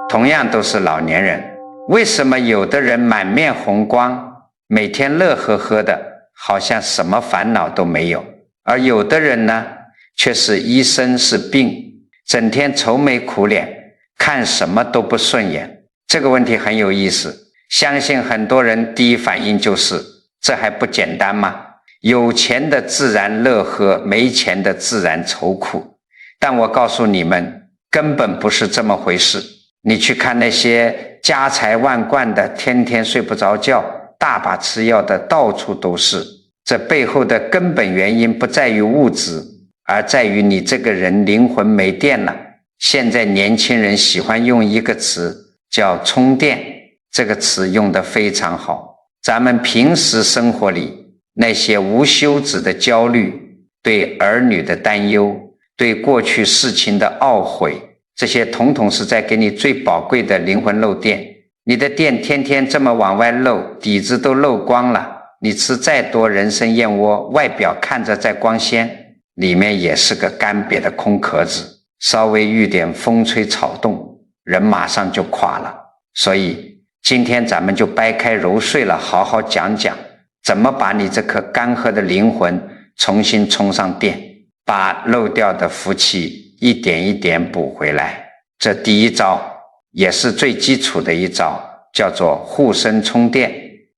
同样都是老年人，为什么有的人满面红光，每天乐呵呵的，好像什么烦恼都没有，而有的人呢，却是一身是病，整天愁眉苦脸，看什么都不顺眼。这个问题很有意思，相信很多人第一反应就是这还不简单吗？有钱的自然乐呵，没钱的自然愁苦。但我告诉你们，根本不是这么回事。你去看那些家财万贯的，天天睡不着觉，大把吃药的，到处都是。这背后的根本原因不在于物质，而在于你这个人灵魂没电了。现在年轻人喜欢用一个词叫充电，这个词用得非常好。咱们平时生活里那些无休止的焦虑，对儿女的担忧，对过去事情的懊悔，这些统统是在给你最宝贵的灵魂漏电。你的电天天这么往外漏，底子都漏光了，你吃再多人参燕窝，外表看着再光鲜，里面也是个干瘪的空壳子，稍微遇点风吹草动，人马上就垮了。所以今天咱们就掰开揉碎了好好讲讲，怎么把你这颗干涸的灵魂重新充上电，把漏掉的福气一点一点补回来。这第一招也是最基础的一招，叫做护身充电。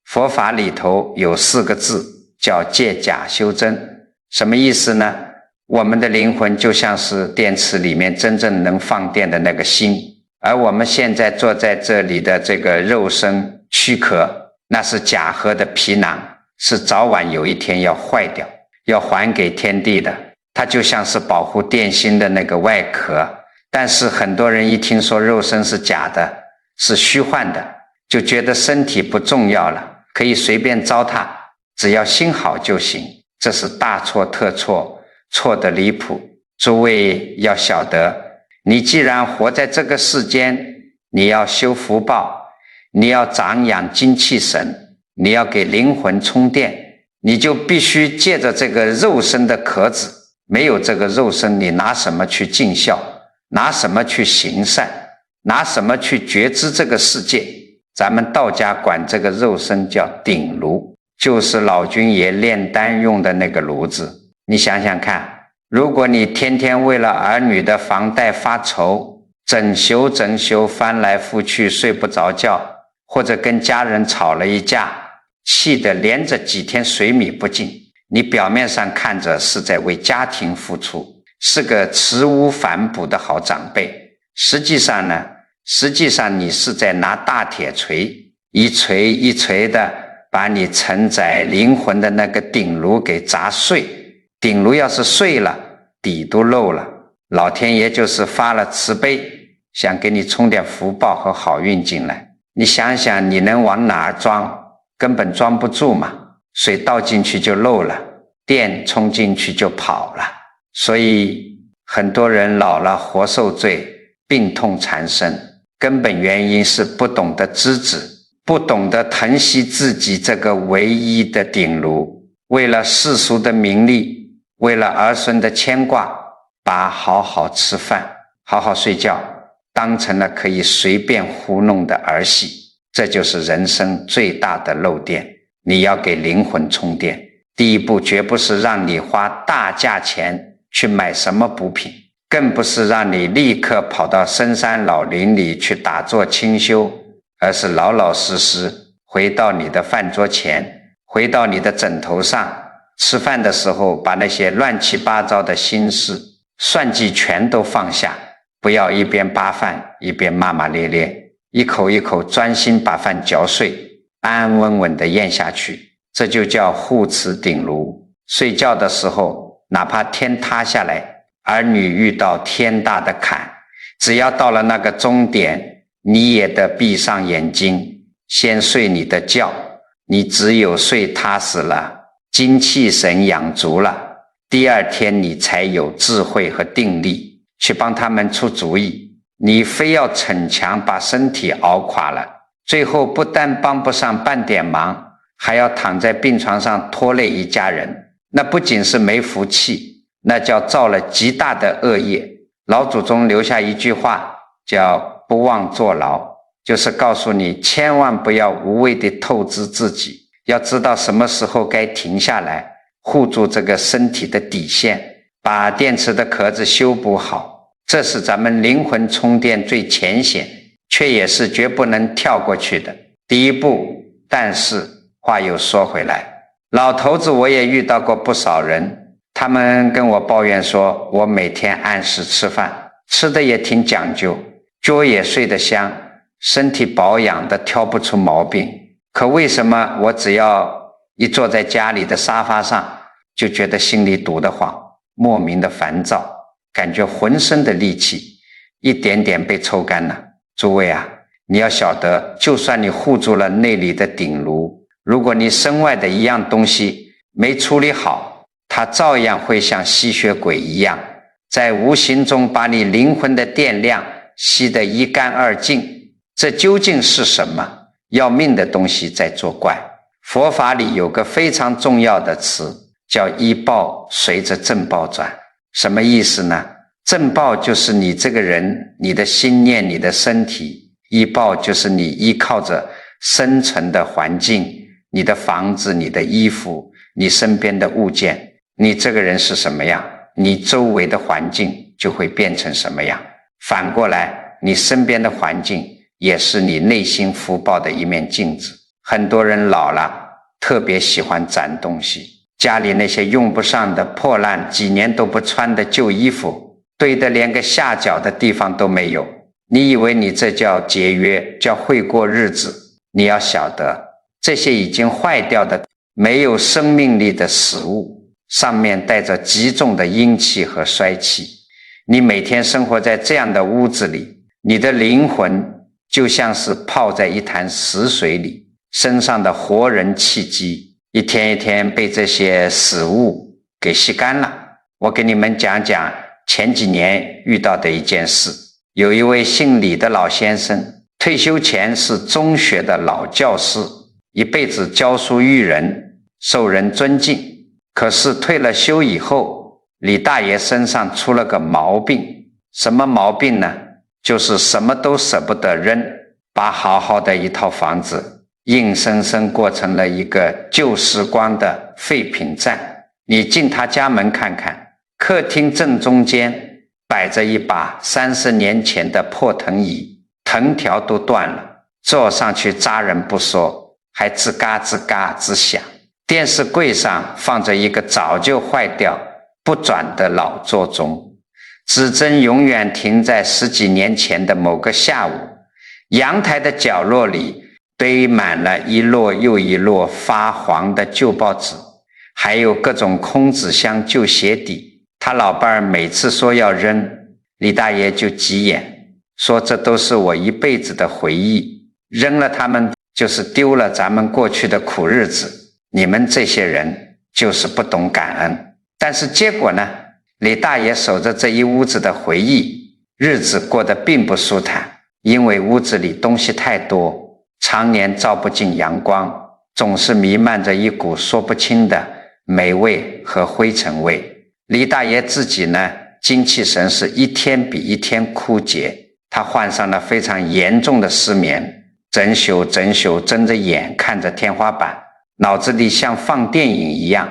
佛法里头有4个字叫借假修真。什么意思呢？我们的灵魂就像是电池里面真正能放电的那个芯，而我们现在坐在这里的这个肉身躯壳，那是假合的皮囊，是早晚有一天要坏掉，要还给天地的。它就像是保护电芯的那个外壳。但是很多人一听说肉身是假的，是虚幻的，就觉得身体不重要了，可以随便糟蹋，只要心好就行。这是大错特错，错得离谱。诸位要晓得，你既然活在这个世间，你要修福报，你要长养精气神，你要给灵魂充电，你就必须借着这个肉身的壳子。没有这个肉身，你拿什么去尽孝？拿什么去行善？拿什么去觉知这个世界？咱们道家管这个肉身叫鼎炉，就是老君爷炼丹用的那个炉子。你想想看，如果你天天为了儿女的房贷发愁，整宿翻来覆去睡不着觉，或者跟家人吵了一架，气得连着几天水米不进，你表面上看着是在为家庭付出，是个慈无反哺的好长辈，实际上你是在拿大铁锤一锤一锤的把你承载灵魂的那个鼎炉给砸碎。鼎炉要是碎了，底都漏了，老天爷就是发了慈悲，想给你充点福报和好运进来。你想想你能往哪儿装？根本装不住嘛，水倒进去就漏了，电冲进去就跑了。所以很多人老了活受罪，病痛缠身，根本原因是不懂得知止，不懂得疼惜自己这个唯一的鼎炉，为了世俗的名利，为了儿孙的牵挂，把好好吃饭好好睡觉当成了可以随便糊弄的儿戏。这就是人生最大的漏电。你要给灵魂充电，第一步绝不是让你花大价钱去买什么补品，更不是让你立刻跑到深山老林里去打坐清修，而是老老实实回到你的饭桌前，回到你的枕头上，吃饭的时候把那些乱七八糟的心事算计全都放下，不要一边扒饭一边骂骂咧咧，一口一口专心把饭嚼碎，安安稳稳地咽下去。这就叫护持鼎炉。睡觉的时候，哪怕天塌下来，儿女遇到天大的坎，只要到了那个终点，你也得闭上眼睛，先睡你的觉。你只有睡踏实了，精气神养足了，第二天你才有智慧和定力去帮他们出主意。你非要逞强把身体熬垮了，最后不但帮不上半点忙，还要躺在病床上拖累一家人，那不仅是没福气，那叫造了极大的恶业。老祖宗留下一句话叫不忘坐牢，就是告诉你千万不要无谓地透支自己，要知道什么时候该停下来，护住这个身体的底线，把电池的壳子修补好。这是咱们灵魂充电最浅显，却也是绝不能跳过去的第一步。但是话又说回来，老头子我也遇到过不少人，他们跟我抱怨说，我每天按时吃饭，吃的也挺讲究，觉也睡得香，身体保养的挑不出毛病，可为什么我只要一坐在家里的沙发上，就觉得心里堵得慌，莫名的烦躁，感觉浑身的力气一点点被抽干了。诸位啊，你要晓得，就算你护住了内里的顶炉，如果你身外的一样东西没处理好，它照样会像吸血鬼一样，在无形中把你灵魂的电量吸得一干二净。这究竟是什么？要命的东西在作怪。佛法里有个非常重要的词，叫依报随着正报转。什么意思呢？正报就是你这个人，你的心念，你的身体；依报就是你依靠着生存的环境，你的房子，你的衣服，你身边的物件。你这个人是什么样，你周围的环境就会变成什么样。反过来，你身边的环境也是你内心福报的一面镜子。很多人老了特别喜欢攒东西，家里那些用不上的破烂几年都不穿的旧衣服堆得连个下脚的地方都没有。你以为你这叫节约，叫会过日子？你要晓得，这些已经坏掉的没有生命力的死物，上面带着极重的阴气和衰气。你每天生活在这样的屋子里，你的灵魂就像是泡在一潭死水里，身上的活人气机一天一天被这些死物给吸干了。我给你们讲讲前几年遇到的一件事。有一位姓李的老先生，退休前是中学的老教师，一辈子教书育人，受人尊敬。可是退了休以后，李大爷身上出了个毛病。什么毛病呢？就是什么都舍不得扔，把好好的一套房子硬生生过成了一个旧时光的废品站。你进他家门看看，客厅正中间摆着一把30年前的破藤椅，藤条都断了，坐上去扎人不说，还吱嘎吱嘎直响。电视柜上放着一个早就坏掉不转的老座钟，指针永远停在10几年前的某个下午。阳台的角落里堆满了一摞又一摞发黄的旧报纸，还有各种空纸箱、旧鞋底。他老伴儿每次说要扔，李大爷就急眼，说这都是我一辈子的回忆，扔了他们就是丢了咱们过去的苦日子，你们这些人就是不懂感恩。但是结果呢，李大爷守着这一屋子的回忆，日子过得并不舒坦，因为屋子里东西太多，常年照不进阳光，总是弥漫着一股说不清的霉味和灰尘味。李大爷自己呢，精气神是一天比一天枯竭，他患上了非常严重的失眠，整宿睁着眼看着天花板，脑子里像放电影一样，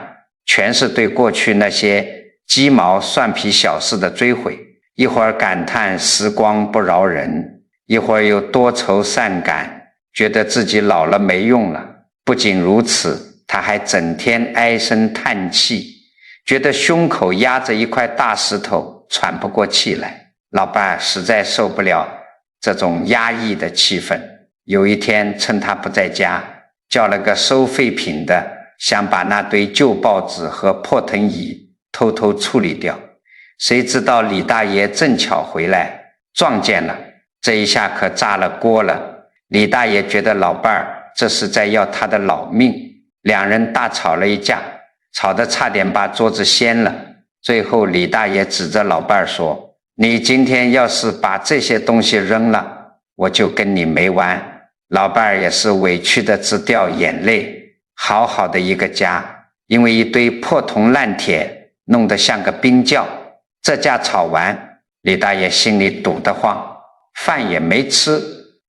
全是对过去那些鸡毛蒜皮小事的追悔。一会儿感叹时光不饶人，一会儿又多愁善感，觉得自己老了没用了。不仅如此，他还整天唉声叹气，觉得胸口压着一块大石头，喘不过气来。老伴实在受不了这种压抑的气氛，有一天趁他不在家，叫了个收废品的，想把那堆旧报纸和破藤椅偷偷处理掉。谁知道李大爷正巧回来，撞见了，这一下可炸了锅了。李大爷觉得老伴儿这是在要他的老命，两人大吵了一架，吵得差点把桌子掀了。最后李大爷指着老伴儿说，你今天要是把这些东西扔了，我就跟你没完。老伴儿也是委屈的直掉眼泪。好好的一个家，因为一堆破铜烂铁弄得像个冰窖。这架吵完，李大爷心里堵得慌，饭也没吃，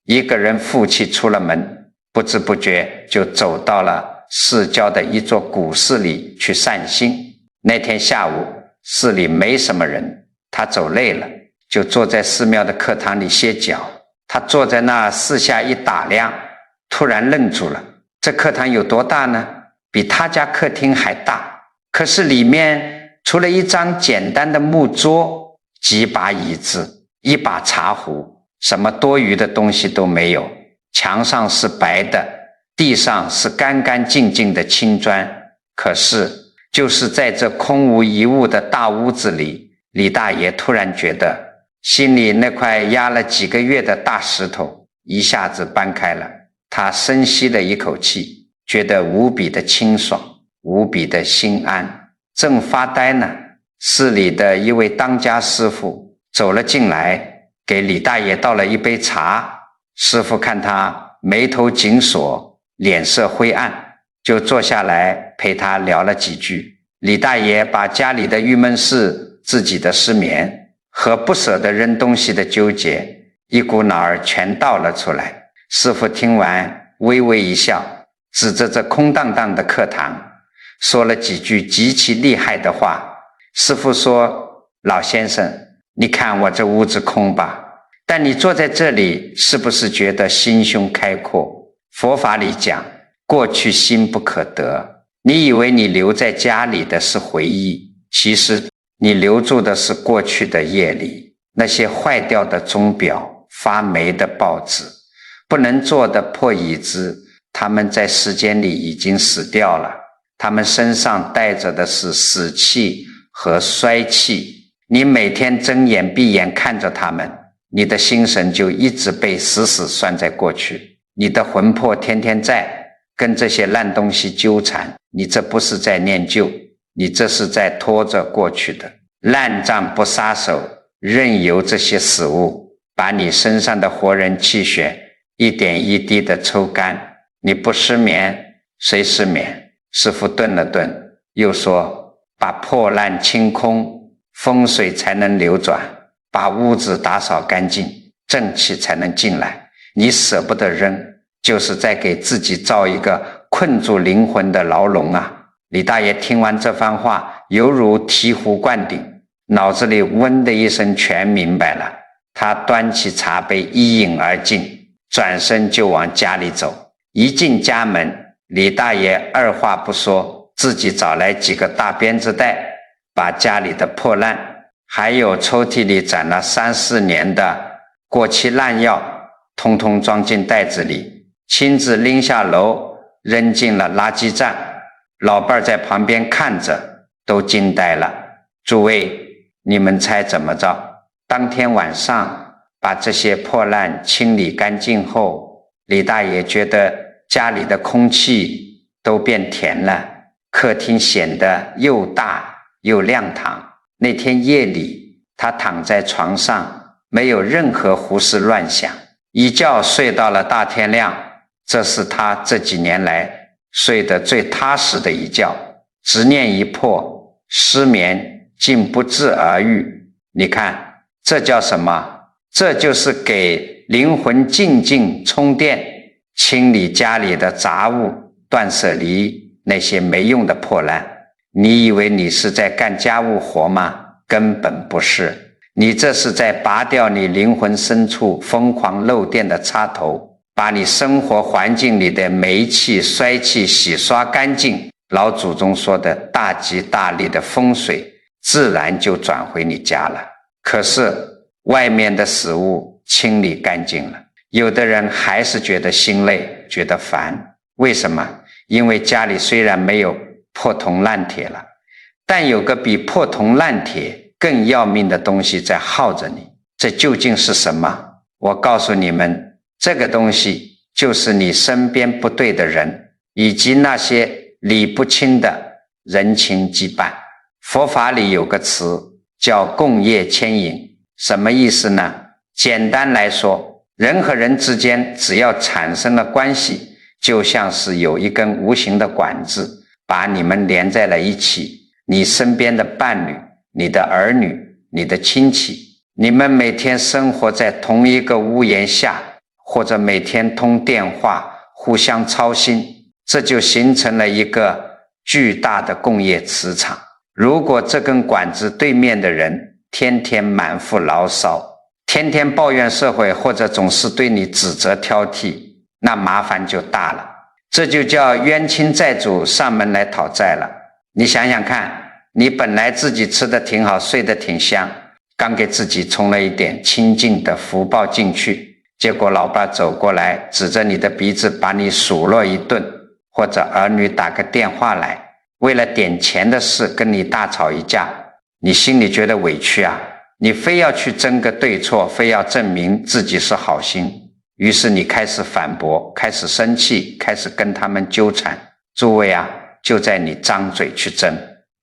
一个人负气出了门，不知不觉就走到了市郊的一座古寺里去散心。那天下午寺里没什么人，他走累了，就坐在寺庙的课堂里歇脚。他坐在那四下一打量，突然愣住了。这课堂有多大呢？比他家客厅还大，可是里面除了一张简单的木桌、几把椅子、一把茶壶，什么多余的东西都没有。墙上是白的，地上是干干净净的青砖。可是就是在这空无一物的大屋子里，李大爷突然觉得心里那块压了几个月的大石头一下子搬开了。他深吸了一口气，觉得无比的清爽，无比的心安。正发呆呢，寺里的一位当家师傅走了进来，给李大爷倒了一杯茶。师傅看他眉头紧锁，脸色灰暗，就坐下来陪他聊了几句。李大爷把家里的郁闷事、自己的失眠和不舍得扔东西的纠结一股脑儿全倒了出来。师傅听完微微一笑，指着这空荡荡的课堂说了几句极其厉害的话。师傅说，老先生，你看我这屋子空吧，但你坐在这里是不是觉得心胸开阔？佛法里讲，过去心不可得，你以为你留在家里的是回忆，其实你留住的是过去的业力。那些坏掉的钟表、发霉的报纸、不能坐的破椅子，他们在时间里已经死掉了，他们身上带着的是死气和衰气。你每天睁眼闭眼看着他们，你的心神就一直被死死拴在过去，你的魂魄天天在跟这些烂东西纠缠。你这不是在念旧，你这是在拖着过去的烂账不撒手，任由这些死物把你身上的活人气血一点一滴的抽干。你不失眠，谁失眠？师父顿了顿，又说，把破烂清空，风水才能流转，把屋子打扫干净，正气才能进来。你舍不得扔，就是在给自己造一个困住灵魂的牢笼啊！李大爷听完这番话，犹如醍醐灌顶，脑子里嗡的一声全明白了。他端起茶杯一饮而尽，转身就往家里走。一进家门，李大爷二话不说，自己找来几个大编织袋，把家里的破烂还有抽屉里攒了3、4年的过期烂药通通装进袋子里，亲自拎下楼扔进了垃圾站。老伴儿在旁边看着都惊呆了。诸位，你们猜怎么着？当天晚上把这些破烂清理干净后，李大爷觉得家里的空气都变甜了，客厅显得又大又亮堂。那天夜里，他躺在床上，没有任何胡思乱想，一觉睡到了大天亮。这是他这几年来睡得最踏实的一觉，执念一破，失眠竟不治而愈。你看，这叫什么？这就是给灵魂静静充电，清理家里的杂物，断舍离那些没用的破烂。你以为你是在干家务活吗？根本不是，你这是在拔掉你灵魂深处疯狂漏电的插头，把你生活环境里的霉气衰气洗刷干净。老祖宗说的大吉大利的风水自然就转回你家了。可是外面的死物清理干净了，有的人还是觉得心累，觉得烦。为什么？因为家里虽然没有破铜烂铁了，但有个比破铜烂铁更要命的东西在耗着你。这究竟是什么？我告诉你们，这个东西就是你身边不对的人，以及那些理不清的人情羁绊。佛法里有个词叫共业牵引，什么意思呢？简单来说，人和人之间只要产生了关系，就像是有一根无形的管子把你们连在了一起。你身边的伴侣、你的儿女、你的亲戚、你们每天生活在同一个屋檐下，或者每天通电话，互相操心，这就形成了一个巨大的工业磁场。如果这根管子对面的人天天满腹牢骚，天天抱怨社会，或者总是对你指责挑剔，那麻烦就大了。这就叫冤亲债主上门来讨债了。你想想看，你本来自己吃得挺好，睡得挺香，刚给自己充了一点清净的福报进去，结果老爸走过来指着你的鼻子把你数落一顿，或者儿女打个电话来，为了点钱的事跟你大吵一架，你心里觉得委屈啊，你非要去争个对错，非要证明自己是好心，于是你开始反驳，开始生气，开始跟他们纠缠。诸位啊，就在你张嘴去争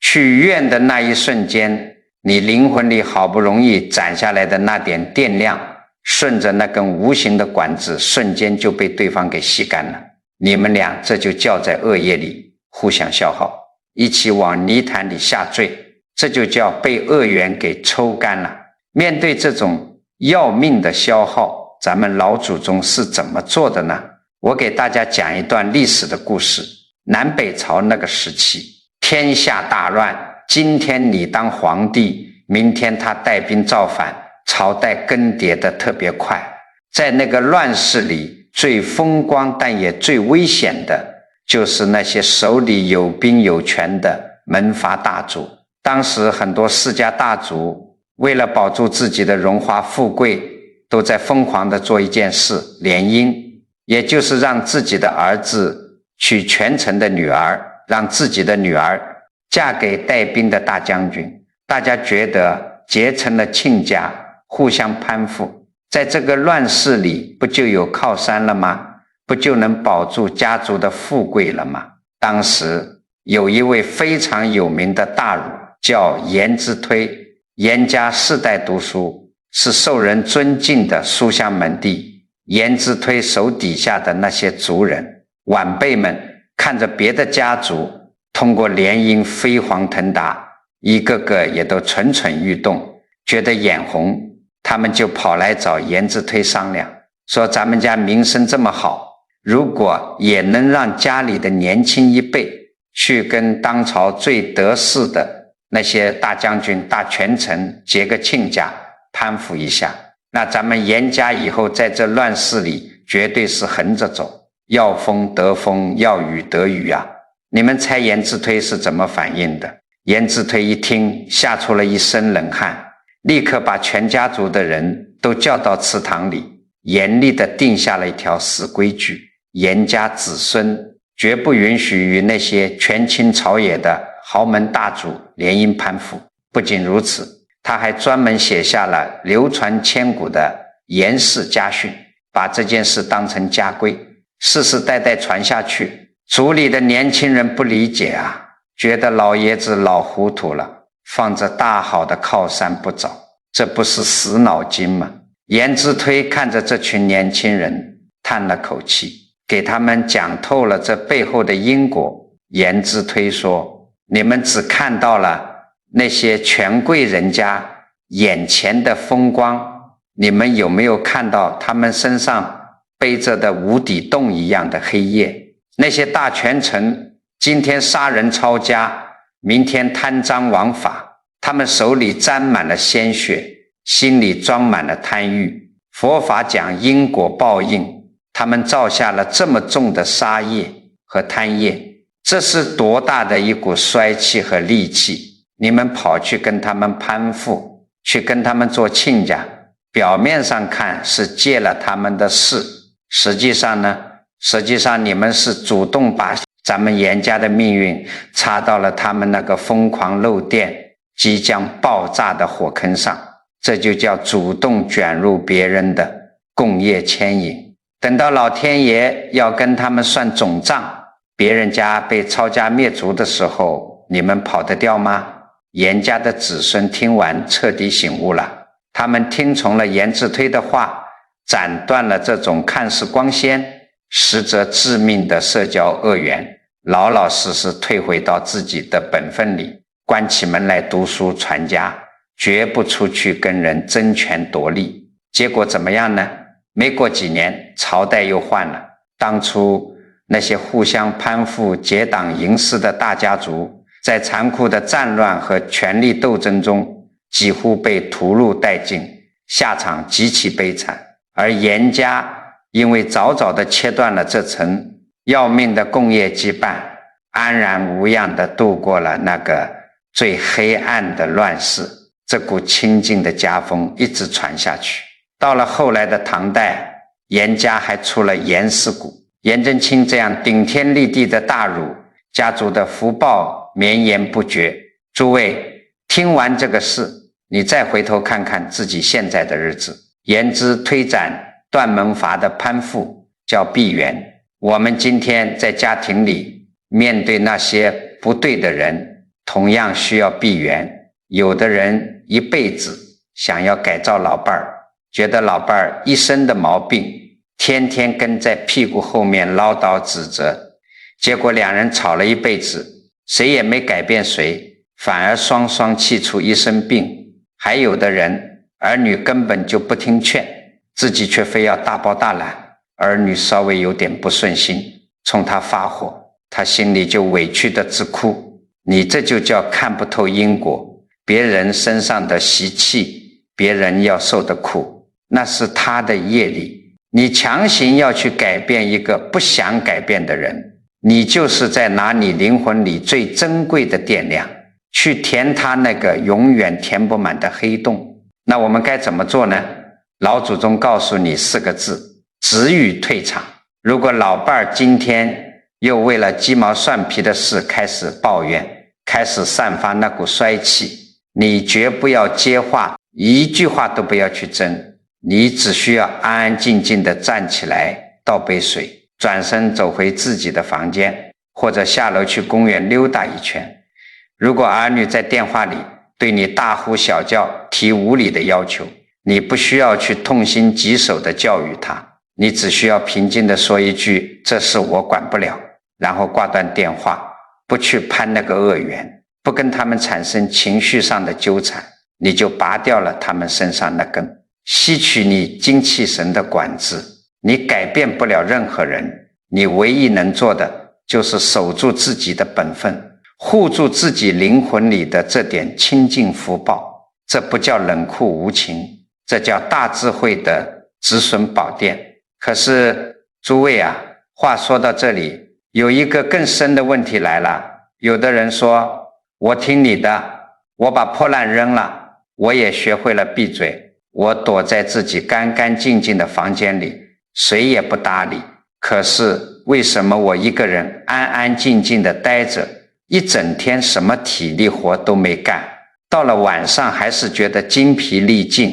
去怨的那一瞬间，你灵魂里好不容易攒下来的那点电量，顺着那根无形的管子，瞬间就被对方给吸干了。你们俩这就叫在恶业里互相消耗，一起往泥潭里下坠，这就叫被恶缘给抽干了。面对这种要命的消耗，咱们老祖宗是怎么做的呢？我给大家讲一段历史的故事。南北朝那个时期，天下大乱，今天你当皇帝，明天他带兵造反，朝代更迭的特别快。在那个乱世里，最风光但也最危险的就是那些手里有兵有权的门阀大族。当时很多世家大族为了保住自己的荣华富贵，都在疯狂地做一件事，联姻，也就是让自己的儿子娶权臣的女儿，让自己的女儿嫁给带兵的大将军。大家觉得结成了亲家，互相攀附，在这个乱世里不就有靠山了吗？不就能保住家族的富贵了吗？当时有一位非常有名的大儒叫颜之推，颜家世代读书，是受人尊敬的书香门第。颜之推手底下的那些族人晚辈们看着别的家族通过联姻飞黄腾达，一个个也都蠢蠢欲动，觉得眼红，他们就跑来找颜之推商量，说咱们家名声这么好，如果也能让家里的年轻一辈去跟当朝最得势的那些大将军大权臣结个亲家，攀附一下，那咱们颜家以后在这乱世里绝对是横着走，要风得风，要雨得雨啊。你们猜颜之推是怎么反应的？颜之推一听，吓出了一身冷汗，立刻把全家族的人都叫到祠堂里，严厉地定下了一条死规矩：颜家子孙绝不允许与那些权倾朝野的豪门大族联姻攀附。不仅如此，他还专门写下了流传千古的颜氏家训，把这件事当成家规，世世代代传下去。族里的年轻人不理解啊，觉得老爷子老糊涂了，放着大好的靠山不找，这不是死脑筋吗？颜之推看着这群年轻人，叹了口气，给他们讲透了这背后的因果。颜之推说，你们只看到了那些权贵人家眼前的风光，你们有没有看到他们身上背着的无底洞一样的黑夜？那些大权臣今天杀人抄家，明天贪赃枉法，他们手里沾满了鲜血，心里装满了贪欲。佛法讲因果报应，他们造下了这么重的杀业和贪业，这是多大的一股衰气和戾气。你们跑去跟他们攀附，去跟他们做亲家，表面上看是借了他们的势，实际上你们是主动把咱们颜家的命运插到了他们那个疯狂漏电即将爆炸的火坑上，这就叫主动卷入别人的共业牵引。等到老天爷要跟他们算总账，别人家被抄家灭族的时候，你们跑得掉吗？颜家的子孙听完彻底醒悟了，他们听从了颜之推的话，斩断了这种看似光鲜实则致命的社交恶缘，老老实实退回到自己的本分里，关起门来读书传家，绝不出去跟人争权夺利。结果怎么样呢？没过几年，朝代又换了。当初那些互相攀附、结党营私的大家族，在残酷的战乱和权力斗争中，几乎被屠戮殆尽，下场极其悲惨。而严家因为早早地切断了这层要命的共业羁绊，安然无恙地度过了那个最黑暗的乱世。这股清净的家风一直传下去。到了后来的唐代，严家还出了严世谷。颜真卿这样顶天立地的大儒，家族的福报绵延不绝。诸位听完这个事，你再回头看看自己现在的日子。言之推展断门阀的攀附叫闭缘。我们今天在家庭里面对那些不对的人，同样需要闭缘。有的人一辈子想要改造老伴儿，觉得老伴儿一身的毛病，天天跟在屁股后面唠叨指责，结果两人吵了一辈子，谁也没改变谁，反而双双气出一身病。还有的人儿女根本就不听劝，自己却非要大包大揽，儿女稍微有点不顺心，冲他发火，他心里就委屈的直哭。你这就叫看不透因果。别人身上的习气，别人要受的苦，那是他的业力。你强行要去改变一个不想改变的人，你就是在拿你灵魂里最珍贵的电量去填他那个永远填不满的黑洞。那我们该怎么做呢？老祖宗告诉你4个字：止语退场。如果老伴儿今天又为了鸡毛蒜皮的事开始抱怨，开始散发那股衰气，你绝不要接话，一句话都不要去争，你只需要安安静静地站起来，倒杯水，转身走回自己的房间，或者下楼去公园溜达一圈。如果儿女在电话里对你大呼小叫，提无理的要求，你不需要去痛心疾首地教育他，你只需要平静地说一句：这事我管不了，然后挂断电话，不去攀那个恶缘，不跟他们产生情绪上的纠缠，你就拔掉了他们身上那根，吸取你精气神的管制。你改变不了任何人，你唯一能做的就是守住自己的本分，护住自己灵魂里的这点清净福报。这不叫冷酷无情，这叫大智慧的止损宝殿。可是诸位啊，话说到这里，有一个更深的问题来了。有的人说，我听你的，我把破烂扔了，我也学会了闭嘴，我躲在自己干干净净的房间里，谁也不搭理。可是为什么我一个人安安静静的待着，一整天什么体力活都没干，到了晚上还是觉得精疲力尽，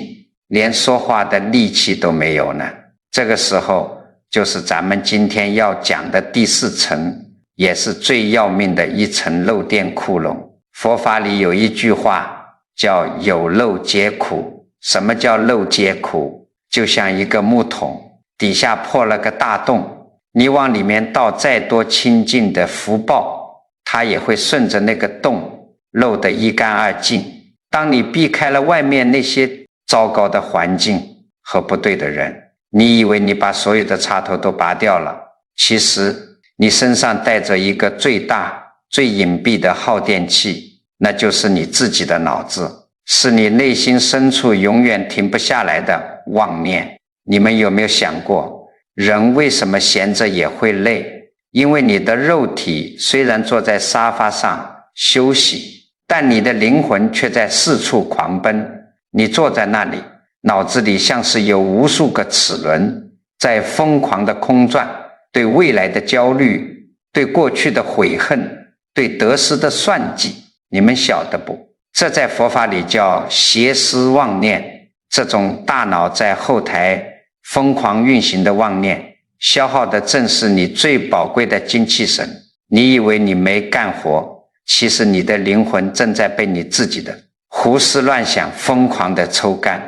连说话的力气都没有呢？这个时候就是咱们今天要讲的第4层，也是最要命的一层漏电窟窿。佛法里有一句话叫有漏皆苦。什么叫漏皆苦？就像一个木桶底下破了个大洞，你往里面倒再多清净的福报，它也会顺着那个洞漏得一干二净。当你避开了外面那些糟糕的环境和不对的人，你以为你把所有的插头都拔掉了，其实你身上带着一个最大最隐蔽的耗电器，那就是你自己的脑子，是你内心深处永远停不下来的妄念。你们有没有想过，人为什么闲着也会累？因为你的肉体虽然坐在沙发上休息，但你的灵魂却在四处狂奔。你坐在那里，脑子里像是有无数个齿轮在疯狂的空转，对未来的焦虑，对过去的悔恨，对得失的算计，你们晓得不？这在佛法里叫邪思妄念。这种大脑在后台疯狂运行的妄念，消耗的正是你最宝贵的精气神。你以为你没干活，其实你的灵魂正在被你自己的胡思乱想疯狂的抽干。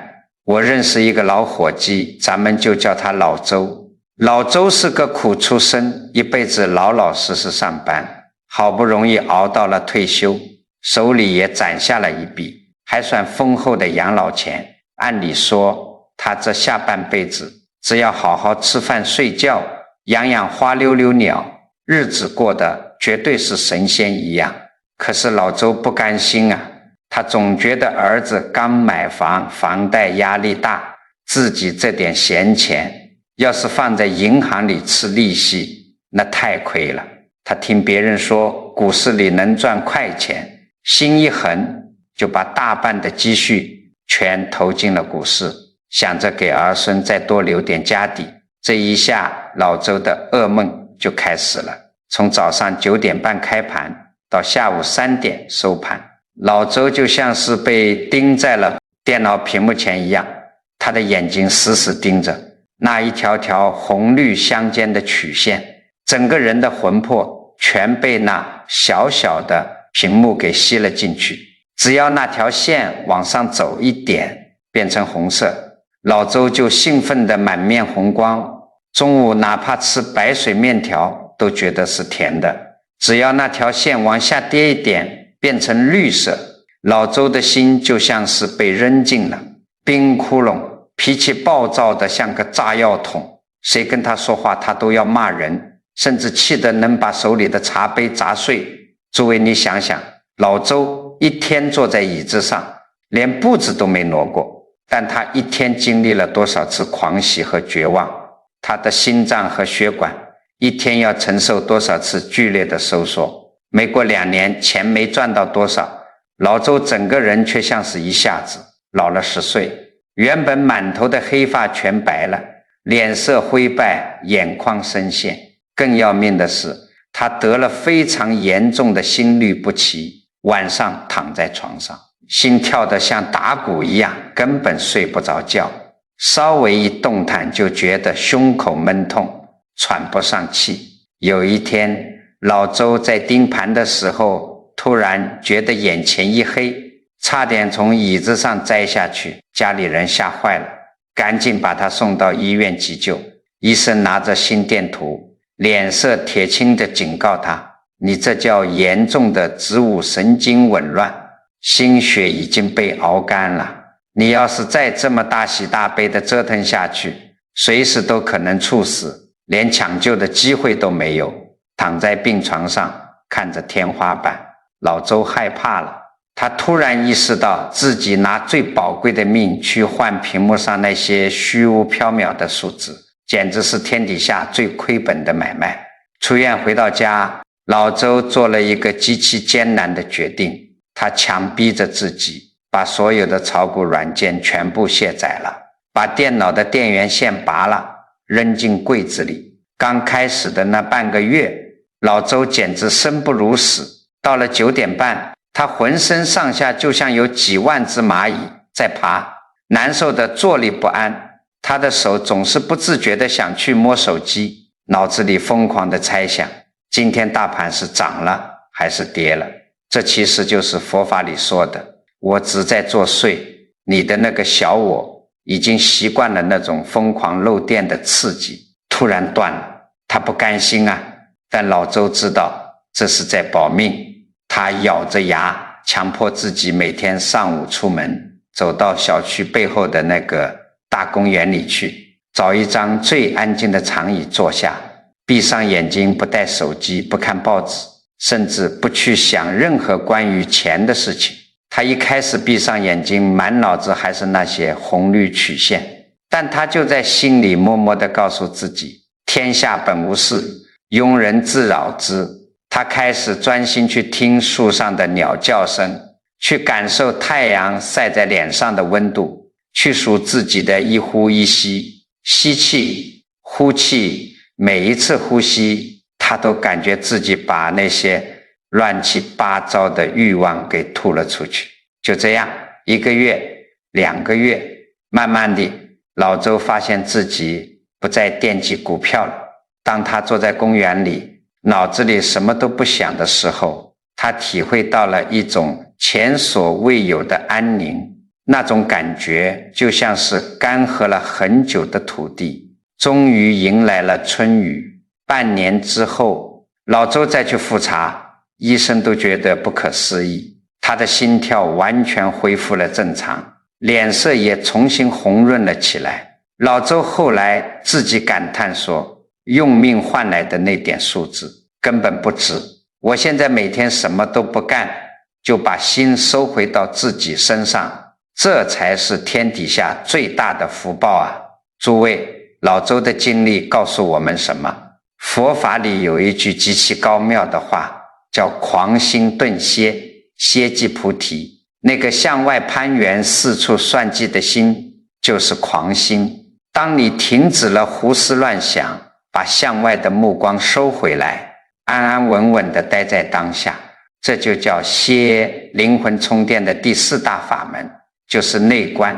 我认识一个老伙计，咱们就叫他老周。老周是个苦出身，一辈子老老实实上班，好不容易熬到了退休，手里也攒下了一笔。还算丰厚的养老钱。按理说，他这下半辈子只要好好吃饭睡觉，养养花溜溜鸟，日子过得绝对是神仙一样。可是老周不甘心啊，他总觉得儿子刚买房，房贷压力大，自己这点闲钱要是放在银行里吃利息，那太亏了。他听别人说股市里能赚快钱，心一横，就把大半的积蓄全投进了股市，想着给儿孙再多留点家底。这一下老周的噩梦就开始了。从早上9点半开盘到下午3点收盘，老周就像是被钉在了电脑屏幕前一样，他的眼睛死死盯着那一条条红绿相间的曲线，整个人的魂魄全被那小小的屏幕给吸了进去。只要那条线往上走一点，变成红色，老周就兴奋得满面红光，中午哪怕吃白水面条都觉得是甜的。只要那条线往下跌一点，变成绿色，老周的心就像是被扔进了冰窟窿，脾气暴躁的像个炸药桶，谁跟他说话他都要骂人，甚至气得能把手里的茶杯砸碎。诸位，你想想，老周一天坐在椅子上，连步子都没挪过，但他一天经历了多少次狂喜和绝望，他的心脏和血管一天要承受多少次剧烈的收缩。没过2年，钱没赚到多少，老周整个人却像是一下子老了10岁，原本满头的黑发全白了，脸色灰败，眼眶深陷。更要命的是，他得了非常严重的心律不齐，晚上躺在床上，心跳得像打鼓一样，根本睡不着觉，稍微一动弹就觉得胸口闷痛，喘不上气。有一天，老周在盯盘的时候，突然觉得眼前一黑，差点从椅子上栽下去，家里人吓坏了，赶紧把他送到医院急救。医生拿着心电图，脸色铁青地警告他，你这叫严重的子午神经紊乱，心血已经被熬干了，你要是再这么大喜大悲地折腾下去，随时都可能猝死，连抢救的机会都没有。躺在病床上看着天花板，老周害怕了。他突然意识到自己拿最宝贵的命去换屏幕上那些虚无缥缈的数字，简直是天底下最亏本的买卖。出院回到家，老周做了一个极其艰难的决定，他强逼着自己把所有的炒股软件全部卸载了，把电脑的电源线拔了，扔进柜子里。刚开始的那半个月，老周简直生不如死。到了9点半，他浑身上下就像有几万只蚂蚁在爬，难受的坐立不安。他的手总是不自觉地想去摸手机，脑子里疯狂地猜想，今天大盘是涨了还是跌了。这其实就是佛法里说的，我只在作祟，你的那个小我已经习惯了那种疯狂漏电的刺激，突然断了。他不甘心啊，但老周知道这是在保命，他咬着牙强迫自己每天上午出门，走到小区背后的那个大公园里去，找一张最安静的长椅坐下，闭上眼睛，不带手机，不看报纸，甚至不去想任何关于钱的事情。他一开始闭上眼睛，满脑子还是那些红绿曲线，但他就在心里默默地告诉自己，天下本无事，庸人自扰之。他开始专心去听树上的鸟叫声，去感受太阳晒在脸上的温度，去数自己的一呼一吸，吸气呼气，每一次呼吸他都感觉自己把那些乱七八糟的欲望给吐了出去。就这样1个月2个月，慢慢的老周发现自己不再惦记股票了。当他坐在公园里，脑子里什么都不想的时候，他体会到了一种前所未有的安宁，那种感觉就像是干涸了很久的土地终于迎来了春雨。半年之后，老周再去复查，医生都觉得不可思议，他的心跳完全恢复了正常，脸色也重新红润了起来。老周后来自己感叹说，用命换来的那点数字根本不值，我现在每天什么都不干，就把心收回到自己身上，这才是天底下最大的福报啊！诸位，老周的经历告诉我们什么？佛法里有一句极其高妙的话，叫狂心顿歇，歇即菩提。那个向外攀援四处算计的心就是狂心。当你停止了胡思乱想，把向外的目光收回来，安安稳稳地待在当下，这就叫歇。灵魂充电的第4大法门就是内观。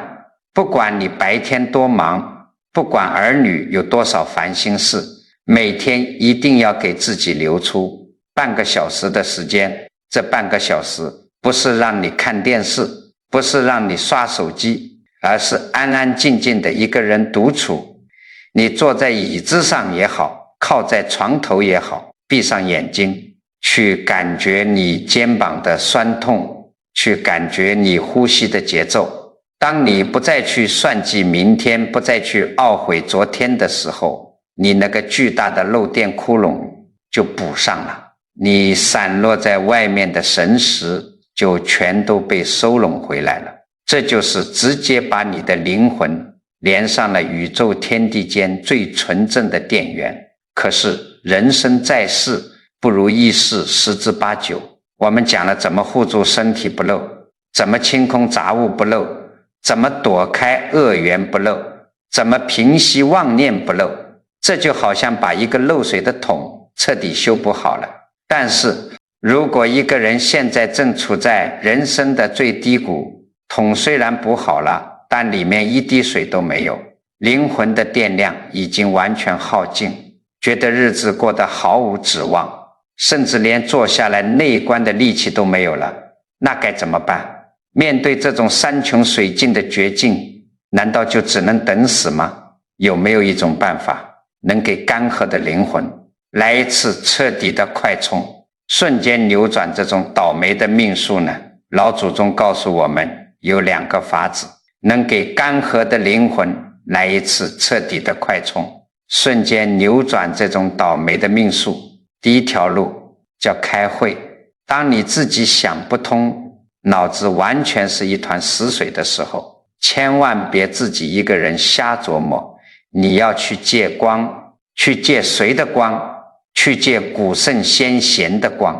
不管你白天多忙，不管儿女有多少烦心事，每天一定要给自己留出半个小时的时间。这半个小时不是让你看电视，不是让你刷手机，而是安安静静的一个人独处。你坐在椅子上也好，靠在床头也好，闭上眼睛，去感觉你肩膀的酸痛，去感觉你呼吸的节奏。当你不再去算计明天，不再去懊悔昨天的时候，你那个巨大的漏电窟窿就补上了，你散落在外面的神识就全都被收拢回来了。这就是直接把你的灵魂连上了宇宙天地间最纯正的电源。可是人生在世，不如意事十之八九。我们讲了怎么护住身体不漏，怎么清空杂物不漏，怎么躲开恶缘不漏，怎么平息妄念不漏。这就好像把一个漏水的桶彻底修补好了。但是如果一个人现在正处在人生的最低谷，桶虽然补好了，但里面一滴水都没有，灵魂的电量已经完全耗尽，觉得日子过得毫无指望，甚至连坐下来内观的力气都没有了，那该怎么办？面对这种山穷水尽的绝境，难道就只能等死吗？有没有一种办法能给干涸的灵魂来一次彻底的快充，瞬间扭转这种倒霉的命数呢？老祖宗告诉我们有2个法子能给干涸的灵魂来一次彻底的快充，瞬间扭转这种倒霉的命数。第一条路叫开会。当你自己想不通，脑子完全是一团死水的时候，千万别自己一个人瞎琢磨，你要去借光，去借谁的光？去借古圣先贤的光，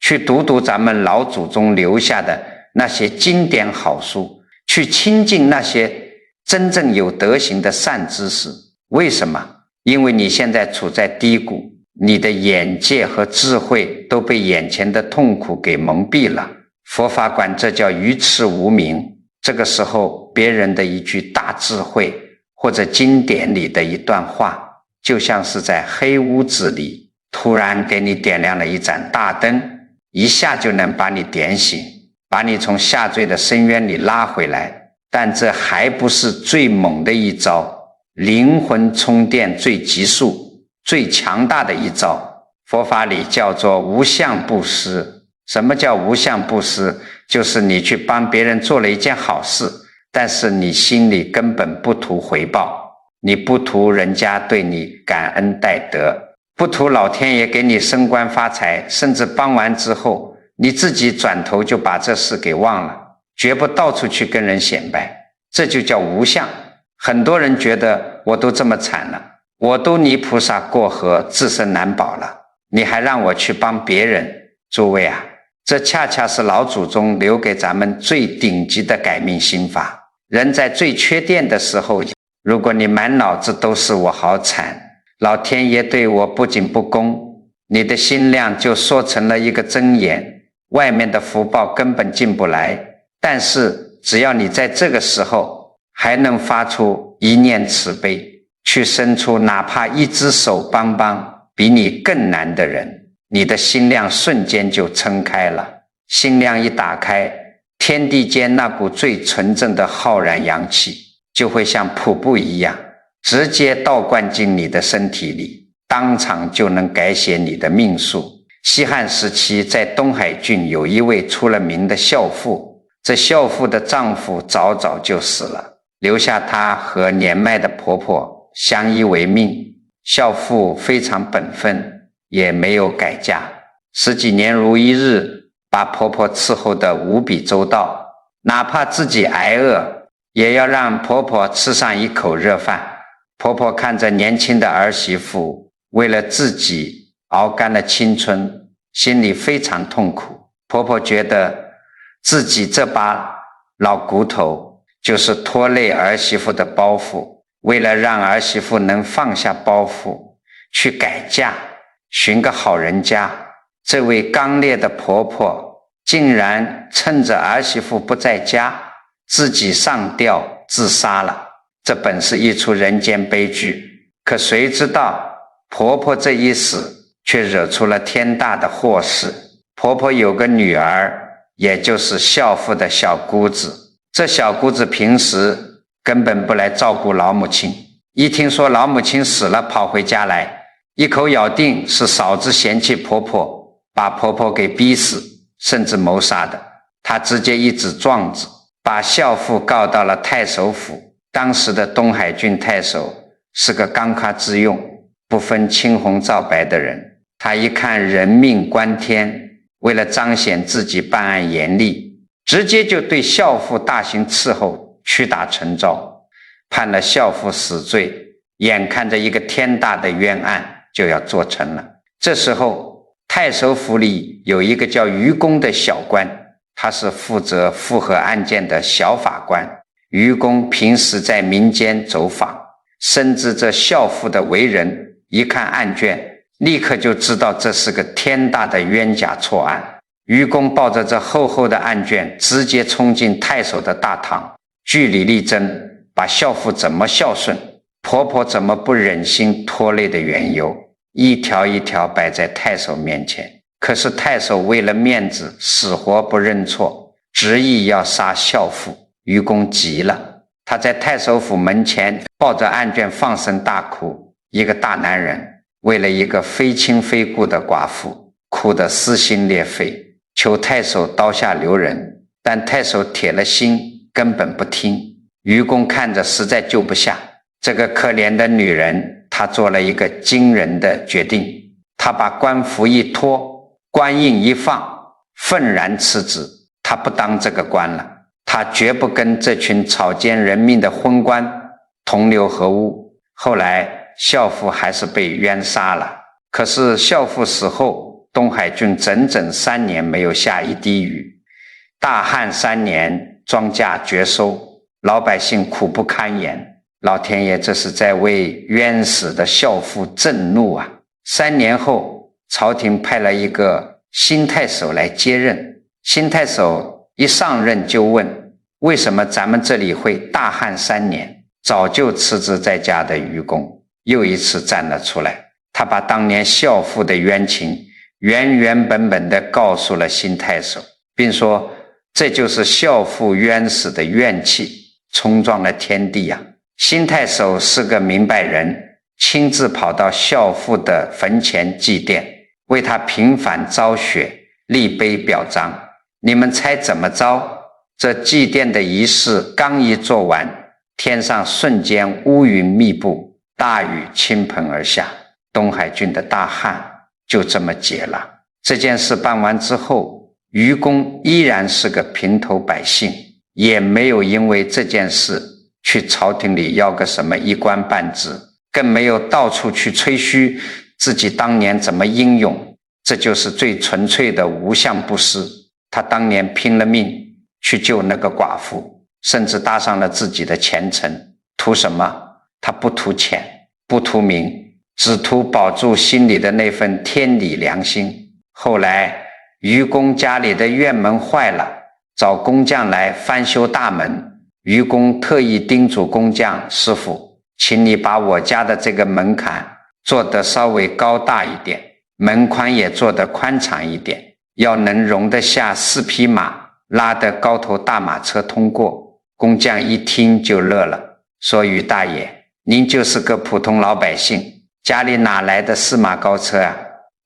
去读读咱们老祖宗留下的那些经典好书，去亲近那些真正有德行的善知识。为什么？因为你现在处在低谷，你的眼界和智慧都被眼前的痛苦给蒙蔽了。佛法管这叫愚痴无明。这个时候别人的一句大智慧，或者经典里的一段话，就像是在黑屋子里突然给你点亮了一盏大灯，一下就能把你点醒，把你从下坠的深渊里拉回来。但这还不是最猛的一招，灵魂充电最急速最强大的一招，佛法里叫做无相布施。什么叫无相布施？就是你去帮别人做了一件好事，但是你心里根本不图回报，你不图人家对你感恩戴德，不图老天爷给你升官发财，甚至帮完之后你自己转头就把这事给忘了，绝不到处去跟人显摆。这就叫无相。很多人觉得我都这么惨了，我都泥菩萨过河，自身难保了，你还让我去帮别人。诸位啊，这恰恰是老祖宗留给咱们最顶级的改命心法。人在最缺电的时候，如果你满脑子都是我好惨，老天爷对我不仅不公，你的心量就缩成了一个针眼，外面的福报根本进不来。但是只要你在这个时候还能发出一念慈悲，去伸出哪怕一只手帮帮比你更难的人，你的心量瞬间就撑开了。心量一打开，天地间那股最纯正的浩然阳气就会像瀑布一样直接倒灌进你的身体里，当场就能改写你的命数。西汉时期在东海郡有一位出了名的孝妇，这孝妇的丈夫早早就死了，留下她和年迈的婆婆相依为命。孝妇非常本分，也没有改嫁，十几年如一日，把婆婆伺候得无比周到，哪怕自己挨饿，也要让婆婆吃上一口热饭。婆婆看着年轻的儿媳妇为了自己熬干了青春，心里非常痛苦。婆婆觉得自己这把老骨头就是拖累儿媳妇的包袱，为了让儿媳妇能放下包袱去改嫁，寻个好人家，这位刚烈的婆婆竟然趁着儿媳妇不在家，自己上吊自杀了。这本是一出人间悲剧，可谁知道婆婆这一死却惹出了天大的祸事。婆婆有个女儿，也就是孝妇的小姑子，这小姑子平时根本不来照顾老母亲，一听说老母亲死了，跑回家来，一口咬定是嫂子嫌弃婆婆，把婆婆给逼死甚至谋杀的。她直接一纸状子把孝妇告到了太守府。当时的东海郡太守是个刚愎自用、不分青红皂白的人，他一看人命关天，为了彰显自己办案严厉，直接就对孝妇大刑伺候，屈打成招，判了孝妇死罪。眼看着一个天大的冤案就要做成了。这时候太守府里有一个叫愚公的小官，他是负责复核案件的小法官。愚公平时在民间走访，深知这孝妇的为人，一看案卷立刻就知道这是个天大的冤假错案。愚公抱着这厚厚的案卷直接冲进太守的大堂，据理力争，把孝妇怎么孝顺，婆婆怎么不忍心拖累的缘由一条一条摆在太守面前。可是太守为了面子死活不认错，执意要杀孝妇。愚公急了，他在太守府门前抱着案卷放声大哭。一个大男人为了一个非亲非故的寡妇哭得撕心裂肺，求太守刀下留人，但太守铁了心根本不听。愚公看着实在救不下这个可怜的女人，他做了一个惊人的决定，他把官服一脱，官印一放，愤然辞职，他不当这个官了，他绝不跟这群草菅人命的昏官同流合污。后来孝妇还是被冤杀了。可是孝妇死后，东海郡整整3年没有下一滴雨，大旱3年，庄稼绝收，老百姓苦不堪言。老天爷这是在为冤死的孝妇震怒啊！3年后，朝廷派了一个新太守来接任。新太守一上任就问，为什么咱们这里会大旱3年？早就辞职在家的愚公又一次站了出来，他把当年孝妇的冤情原原本本地告诉了新太守，并说这就是孝妇冤死的怨气，冲撞了天地啊！新太守是个明白人，亲自跑到孝妇的坟前祭奠，为他平反昭雪，立碑表彰。你们猜怎么着？这祭奠的仪式刚一做完，天上瞬间乌云密布，大雨倾盆而下，东海郡的大旱就这么解了。这件事办完之后，愚公依然是个平头百姓，也没有因为这件事去朝廷里要个什么一官半职，更没有到处去吹嘘自己当年怎么英勇，这就是最纯粹的无相布施。他当年拼了命去救那个寡妇，甚至搭上了自己的前程，图什么？他不图钱，不图名，只图保住心里的那份天理良心。后来愚公家里的院门坏了，找工匠来翻修大门，愚公特意叮嘱工匠师傅，请你把我家的这个门槛做得稍微高大一点，门宽也做得宽敞一点，要能容得下4匹马，拉得高头大马车通过。工匠一听就乐了，说于大爷，您就是个普通老百姓，家里哪来的4马高车啊？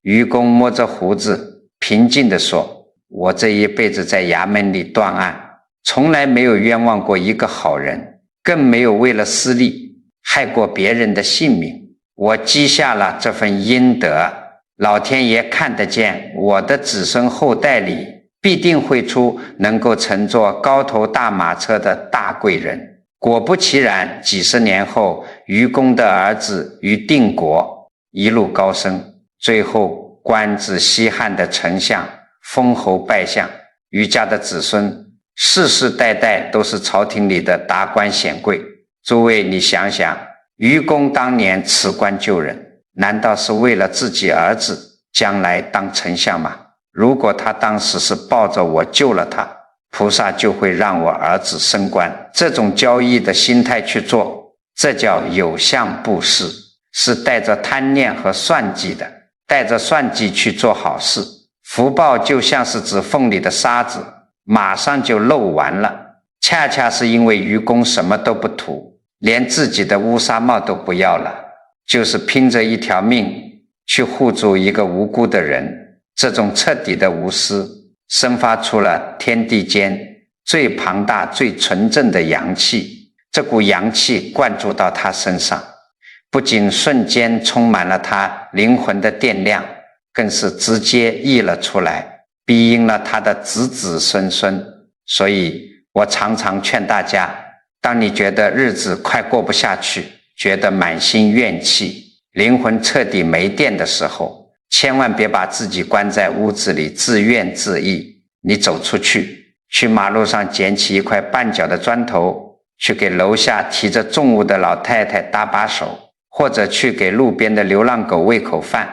愚公摸着胡子，平静地说：我这一辈子在衙门里断案，从来没有冤枉过一个好人，更没有为了私利害过别人的性命。我积下了这份阴德，老天爷看得见，我的子孙后代里必定会出能够乘坐高头大马车的大贵人。果不其然，几十年后，愚公的儿子于定国一路高升，最后官至西汉的丞相，封侯拜相。于家的子孙世世代代都是朝廷里的达官显贵。诸位，你想想，愚公当年辞官救人，难道是为了自己儿子将来当丞相吗？如果他当时是抱着我救了他，菩萨就会让我儿子升官。这种交易的心态去做，这叫有相布施，是带着贪念和算计的。带着算计去做好事，福报就像是指缝里的沙子，马上就漏完了。恰恰是因为愚公什么都不图，连自己的乌纱帽都不要了，就是拼着一条命去护住一个无辜的人。这种彻底的无私，生发出了天地间最庞大最纯正的阳气。这股阳气灌注到他身上，不仅瞬间充满了他灵魂的电量，更是直接溢了出来，庇荫了他的子子孙孙。所以我常常劝大家，当你觉得日子快过不下去，觉得满心怨气，灵魂彻底没电的时候，千万别把自己关在屋子里自怨自艾。你走出去，去马路上捡起一块绊脚的砖头，去给楼下提着重物的老太太搭把手，或者去给路边的流浪狗喂口饭。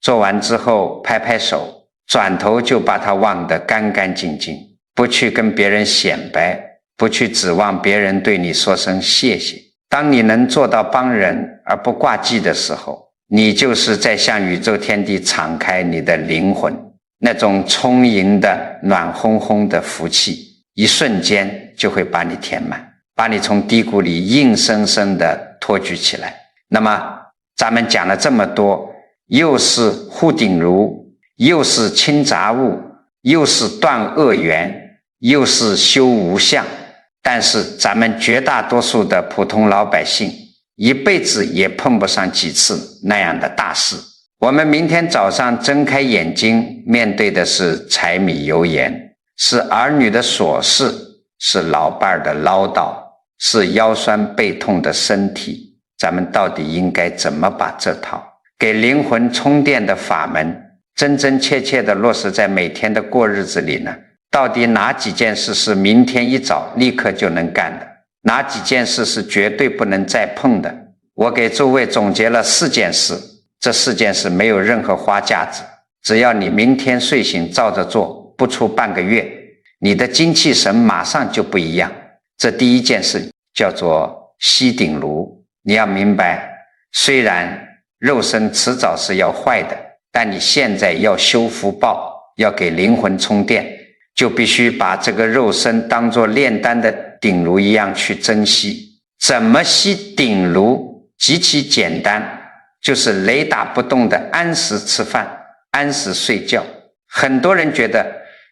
做完之后拍拍手，转头就把它忘得干干净净，不去跟别人显摆，不去指望别人对你说声谢谢。当你能做到帮人而不挂记的时候，你就是在向宇宙天地敞开你的灵魂，那种充盈的暖烘烘的福气，一瞬间就会把你填满，把你从低谷里硬生生的托举起来。那么咱们讲了这么多，又是护顶如，又是清杂物，又是断恶缘，又是修无相，但是咱们绝大多数的普通老百姓一辈子也碰不上几次那样的大事。我们明天早上睁开眼睛，面对的是柴米油盐，是儿女的琐事，是老伴的唠叨，是腰酸背痛的身体。咱们到底应该怎么把这套给灵魂充电的法门真真切切地落实在每天的过日子里呢？到底哪几件事是明天一早立刻就能干的？哪几件事是绝对不能再碰的？我给诸位总结了4件事，这4件事没有任何花架子，只要你明天睡醒照着做，不出半个月，你的精气神马上就不一样。这第一件事叫做吸顶炉。你要明白，虽然肉身迟早是要坏的，但你现在要修福报，要给灵魂充电，就必须把这个肉身当作炼丹的鼎炉一样去珍惜。怎么吸鼎炉？极其简单，就是雷打不动的按时吃饭，按时睡觉。很多人觉得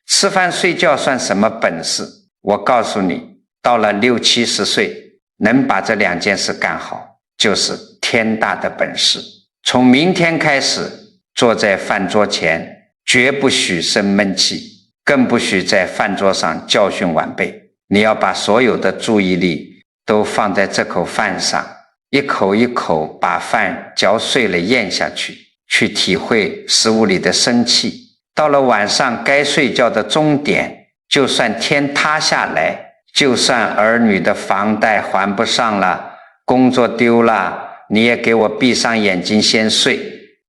吃饭睡觉算什么本事？我告诉你，到了60、70岁，能把这2件事干好，就是天大的本事。从明天开始，坐在饭桌前，绝不许生闷气，更不许在饭桌上教训晚辈。你要把所有的注意力都放在这口饭上，一口一口把饭嚼碎了咽下去，去体会食物里的生气。到了晚上该睡觉的钟点，就算天塌下来，就算儿女的房贷还不上了，工作丢了，你也给我闭上眼睛先睡。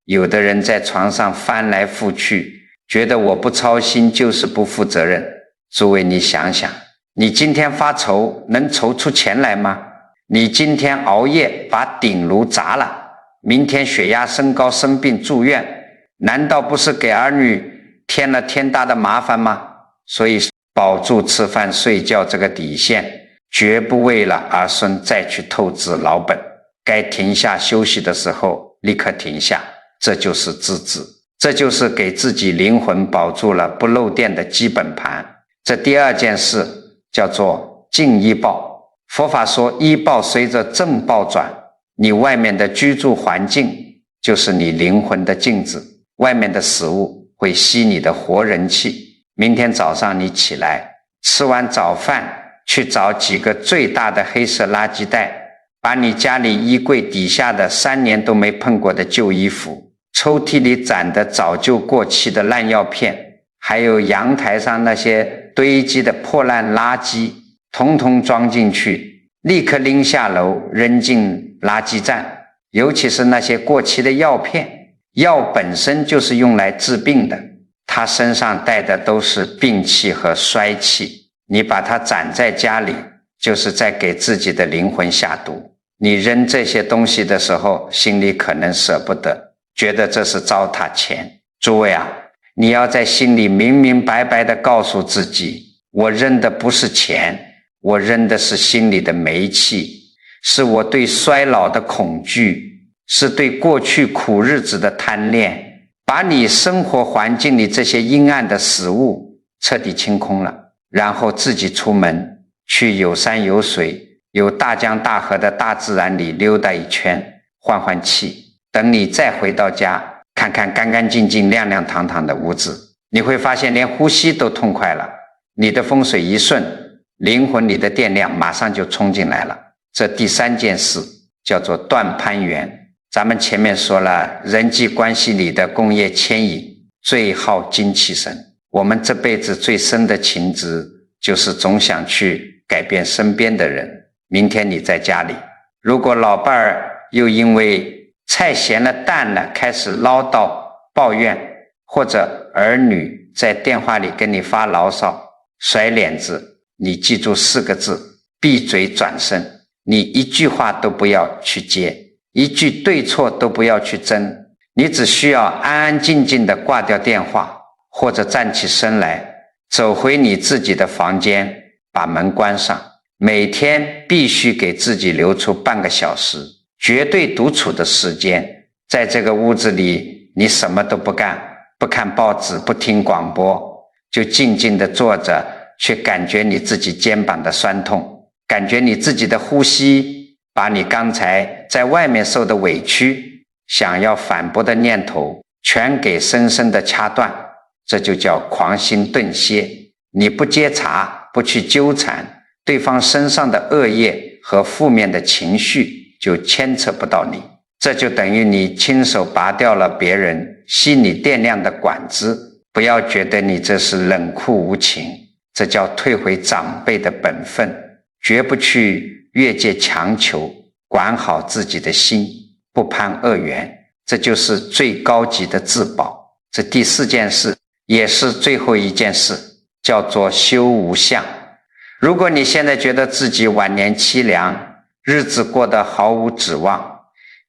有的人在床上翻来覆去，觉得我不操心就是不负责任。诸位，你想想，你今天发愁能筹出钱来吗？你今天熬夜把鼎炉砸了，明天血压升高生病住院，难道不是给儿女添了天大的麻烦吗？所以保住吃饭睡觉这个底线，绝不为了儿孙再去透支老本。该停下休息的时候立刻停下，这就是资治。这就是给自己灵魂保住了不漏电的基本盘。这第二件事叫做净依报。佛法说依报随着正报转，你外面的居住环境就是你灵魂的镜子，外面的食物会吸你的活人气。明天早上你起来，吃完早饭，去找几个最大的黑色垃圾袋，把你家里衣柜底下的3年都没碰过的旧衣服，抽屉里攒的早就过期的烂药片，还有阳台上那些堆积的破烂垃圾，统统装进去，立刻拎下楼扔进垃圾站。尤其是那些过期的药片，药本身就是用来治病的，他身上带的都是病气和衰气，你把它攒在家里，就是在给自己的灵魂下毒。你扔这些东西的时候，心里可能舍不得，觉得这是糟蹋钱。诸位啊，你要在心里明明白白地告诉自己，我扔的不是钱，我扔的是心里的煤气，是我对衰老的恐惧，是对过去苦日子的贪恋。把你生活环境里这些阴暗的死物彻底清空了，然后自己出门去有山有水有大江大河的大自然里溜达一圈，换换气。等你再回到家，看看干干净净亮亮堂堂的屋子，你会发现连呼吸都痛快了，你的风水一顺，灵魂里的电量马上就冲进来了。这第3件事叫做断攀缘。咱们前面说了，人际关系里的工业牵引最耗精气神。我们这辈子最深的情执就是总想去改变身边的人。明天你在家里，如果老伴儿又因为菜咸了淡了开始唠叨抱怨，或者儿女在电话里跟你发牢骚甩脸子，你记住4个字：闭嘴转身。你一句话都不要去接，一句对错都不要去争，你只需要安安静静地挂掉电话，或者站起身来，走回你自己的房间，把门关上。每天必须给自己留出半个小时绝对独处的时间，在这个屋子里你什么都不干，不看报纸，不听广播，就静静地坐着，去感觉你自己肩膀的酸痛，感觉你自己的呼吸，把你刚才在外面受的委屈，想要反驳的念头全给深深的掐断。这就叫狂心顿歇。你不接茬，不去纠缠对方身上的恶业和负面的情绪，就牵扯不到你。这就等于你亲手拔掉了别人吸你电量的管子。不要觉得你这是冷酷无情，这叫退回长辈的本分，绝不去越界强求，管好自己的心，不攀恶缘，这就是最高级的自保。这第4件事也是最后一件事，叫做修无相。如果你现在觉得自己晚年凄凉，日子过得毫无指望，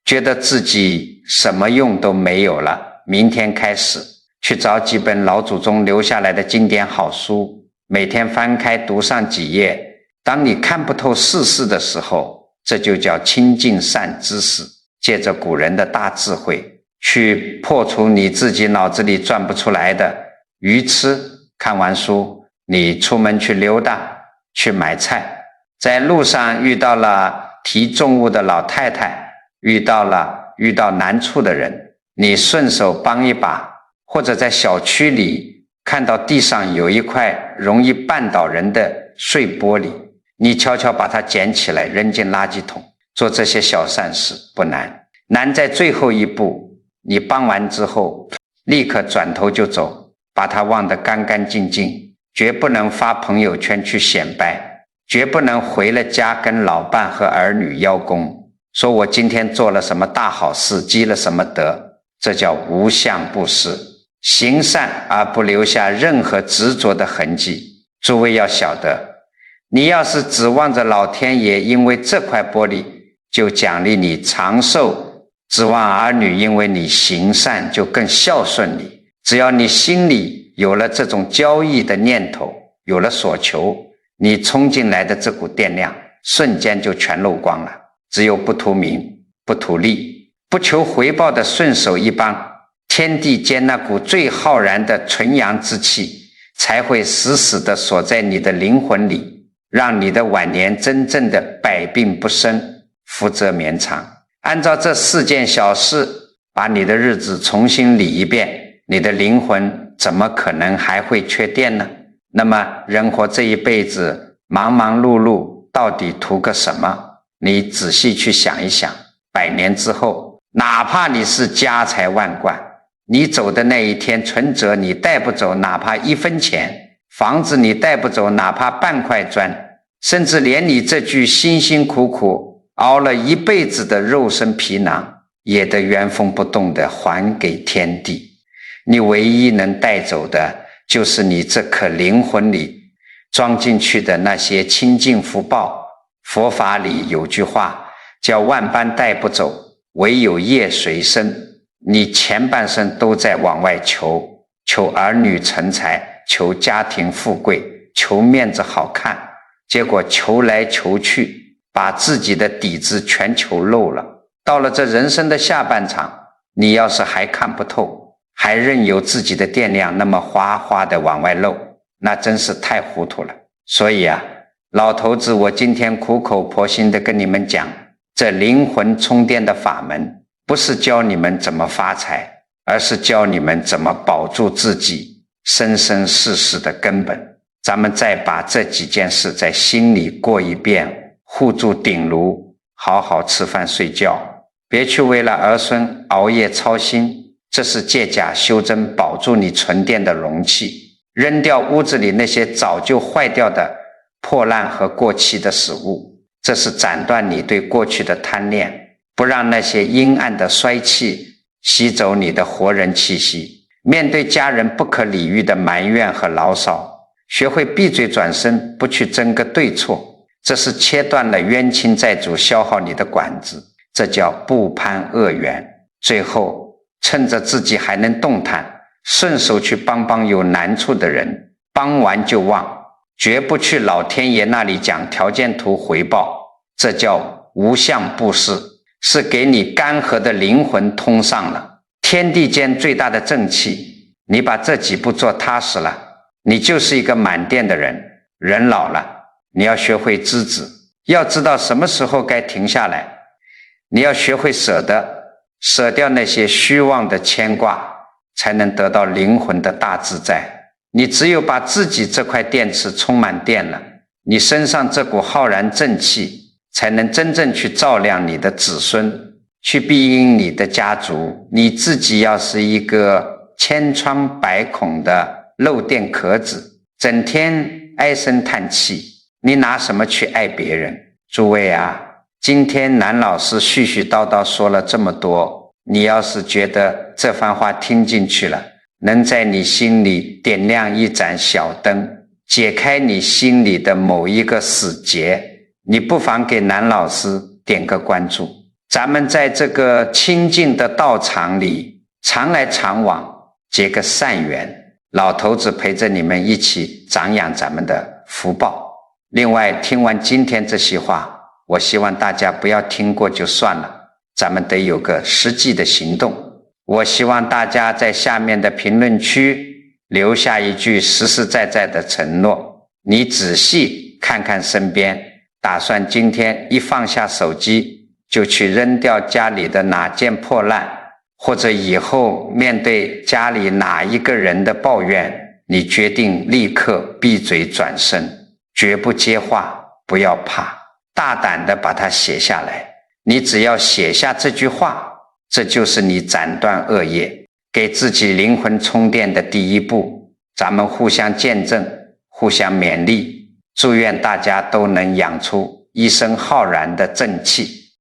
觉得自己什么用都没有了，明天开始去找几本老祖宗留下来的经典好书，每天翻开读上几页。当你看不透世事的时候，这就叫亲近善知识，借着古人的大智慧去破除你自己脑子里转不出来的愚痴。看完书，你出门去溜达，去买菜，在路上遇到了提重物的老太太，遇到难处的人，你顺手帮一把，或者在小区里看到地上有一块容易绊倒人的碎玻璃，你悄悄把它捡起来扔进垃圾桶。做这些小善事不难，难在最后一步，你帮完之后立刻转头就走，把它忘得干干净净，绝不能发朋友圈去显摆，绝不能回了家跟老伴和儿女邀功，说我今天做了什么大好事，积了什么德。这叫无相布施，行善而不留下任何执着的痕迹。诸位要晓得，你要是指望着老天爷因为这块玻璃就奖励你长寿，指望儿女因为你行善就更孝顺你，只要你心里有了这种交易的念头，有了所求，你冲进来的这股电量瞬间就全漏光了。只有不图名，不图利，不求回报的顺手一帮，天地间那股最浩然的纯阳之气才会死死地锁在你的灵魂里，让你的晚年真正的百病不生，福泽绵长。按照这4件小事把你的日子重新理一遍，你的灵魂怎么可能还会缺电呢？那么人活这一辈子忙忙碌碌，到底图个什么？你仔细去想一想，100年之后，哪怕你是家财万贯，你走的那一天，存折你带不走哪怕1分钱，房子你带不走哪怕半块砖，甚至连你这具辛辛苦苦熬了一辈子的肉身皮囊也得原封不动地还给天地。你唯一能带走的就是你这颗灵魂里装进去的那些清净福报。佛法里有句话叫万般带不走，唯有业随身。你前半生都在往外求，求儿女成才，求家庭富贵，求面子好看，结果求来求去，把自己的底子全求漏了。到了这人生的下半场，你要是还看不透，还任由自己的电量那么哗哗的往外漏，那真是太糊涂了。所以啊，老头子，我今天苦口婆心的跟你们讲，这灵魂充电的法门不是教你们怎么发财，而是教你们怎么保住自己生生世世的根本。咱们再把这几件事在心里过一遍，护住顶炉，好好吃饭睡觉，别去为了儿孙熬夜操心，这是借假修真，保住你纯电的容器，扔掉屋子里那些早就坏掉的破烂和过期的食物，这是斩断你对过去的贪恋，不让那些阴暗的衰气吸走你的活人气息。面对家人不可理喻的埋怨和牢骚，学会闭嘴转身，不去争个对错，这是切断了冤亲债主消耗你的管子，这叫不攀恶缘。最后趁着自己还能动弹，顺手去帮帮有难处的人，帮完就忘，绝不去老天爷那里讲条件图回报，这叫无相布施，是给你干涸的灵魂通上了天地间最大的正气。你把这几步做踏实了，你就是一个满电的人。人老了，你要学会知止，要知道什么时候该停下来，你要学会舍得，舍掉那些虚妄的牵挂，才能得到灵魂的大自在。你只有把自己这块电池充满电了，你身上这股浩然正气才能真正去照亮你的子孙，去庇荫你的家族。你自己要是一个千疮百孔的漏电壳子，整天唉声叹气，你拿什么去爱别人？诸位啊，今天南老师絮絮叨叨说了这么多，你要是觉得这番话听进去了，能在你心里点亮一盏小灯，解开你心里的某一个死结，你不妨给南老师点个关注。咱们在这个清净的道场里常来常往，结个善缘，老头子陪着你们一起长养咱们的福报。另外，听完今天这些话，我希望大家不要听过就算了，咱们得有个实际的行动。我希望大家在下面的评论区留下一句实实在在的承诺。你仔细看看身边，打算今天一放下手机就去扔掉家里的哪件破烂，或者以后面对家里哪一个人的抱怨，你决定立刻闭嘴转身，绝不接话，不要怕，大胆地把它写下来。你只要写下这句话，这就是你斩断恶业，给自己灵魂充电的第一步。咱们互相见证，互相勉励，祝愿大家都能养出一身浩然的正气。